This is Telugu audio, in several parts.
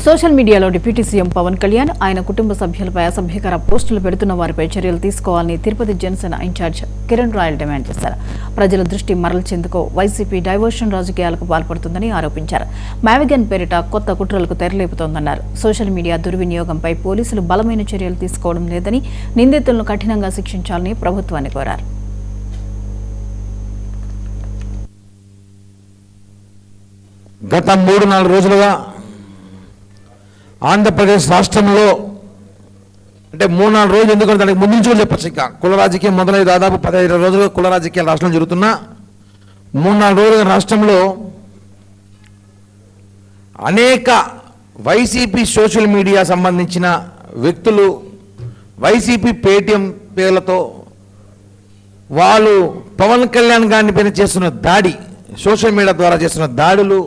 సోషల్ మీడియాలో డిప్యూటీ సీఎం పవన్ కళ్యాణ్ ఆయన కుటుంబ సభ్యులపై అసభ్యకర పోస్టులు పెడుతున్న వారిపై చర్యలు తీసుకోవాలని తిరుపతి జనసేన ఇన్ఛార్జ్ కిరణ్ రాయల్ డిమాండ్ చేశారు. ప్రజల దృష్టి మరల్చేందుకు వైసీపీ డైవర్షన్ రాజకీయాలకు పాల్పడుతుందని ఆరోపించారు. మావిగన్ పేరిట కొత్త కుట్రలకు తెరలేపుతోందన్నారు. సోషల్ మీడియా దుర్వినియోగంపై పోలీసులు బలమైన చర్యలు తీసుకోవడం లేదని, నిందితులను కఠినంగా శిక్షించాలని ప్రభుత్వాన్ని కోరారు. గత 3-4 రోజులుగా ఆంధ్రప్రదేశ్ రాష్ట్రంలో అంటే 3-4 రోజులు ఎందుకంటే దానికి ముందు నుంచి చెప్పచ్చు. ఇంకా కుల రాజకీయం మొదలై దాదాపు 15 రోజులుగా కుల రాజకీయాలు రాష్ట్రంలో జరుగుతున్నా 3-4 రోజులుగా రాష్ట్రంలో అనేక వైసీపీ సోషల్ మీడియా సంబంధించిన వ్యక్తులు వైసీపీ పేటీఎం పేర్లతో వాళ్ళు పవన్ కళ్యాణ్ గారిని పైన చేస్తున్న దాడి, సోషల్ మీడియా ద్వారా చేస్తున్న దాడులు,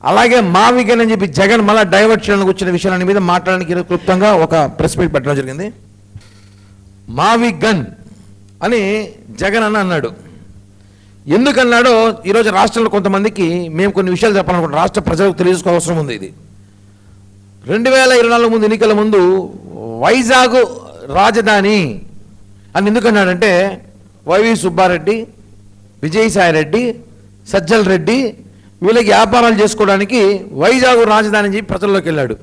అలాగే మావిగన్ అని చెప్పి జగన్ మళ్ళీ డైవర్ట్ చేయడానికి వచ్చిన విషయాల మీద మాట్లాడడానికి క్లుప్తంగా ఒక ప్రెస్ మీట్ పెట్టడం జరిగింది. మావిగన్ అని జగన్ అన్నాడు. ఎందుకన్నాడో ఈరోజు రాష్ట్రంలో కొంతమందికి మేము కొన్ని విషయాలు చెప్పాలనుకుంటున్నాం. రాష్ట్ర ప్రజలకు తెలియజేసుకో అవసరం ఉంది. ఇది 2024 ముందు ఎన్నికల ముందు వైజాగ్ రాజధాని అని ఎందుకన్నాడంటే వైవి సుబ్బారెడ్డి, విజయసాయిరెడ్డి, సజ్జల్ రెడ్డి వీళ్ళకి వ్యాపారాలు చేసుకోవడానికి వైజాగ్ రాజధాని అని చెప్పి ప్రజల్లోకి వెళ్ళాడు.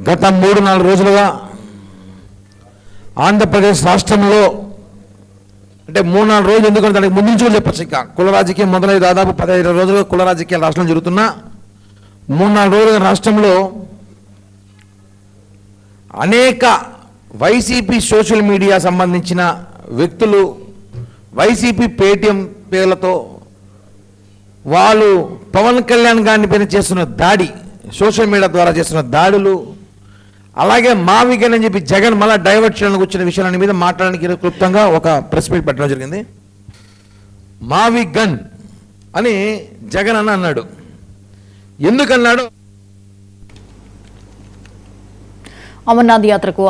గత 3-4 రోజులుగా ఆంధ్రప్రదేశ్ రాష్ట్రంలో అంటే 3-4 రోజులు ఎందుకంటే దానికి ముందు నుంచి చెప్పచ్చు. ఇంకా కుల రాజకీయం మొదలై దాదాపు 15 రోజులుగా కుల రాజకీయాలు రాష్ట్రంలో జరుగుతున్నా 3-4 రోజులుగా రాష్ట్రంలో అనేక వైసీపీ సోషల్ మీడియా సంబంధించిన వ్యక్తులు వైసీపీ పేటీఎం పేర్లతో వాళ్ళు పవన్ కళ్యాణ్ గారిని పైన చేస్తున్న దాడి, సోషల్ మీడియా ద్వారా చేస్తున్న దాడులు, అలాగే మావిగన్ అని చెప్పి జగన్ మళ్ళీ డైవర్ట్ చేయడానికి వచ్చిన విషయాల మీద మాట్లాడడానికి క్లుప్తంగా ఒక ప్రెస్ మీట్ పెట్టడం జరిగింది. మావిగన్ అని జగన్ అన్నాడు. ఎందుకన్నాడు? అమర్నాథ్ యాత్రకు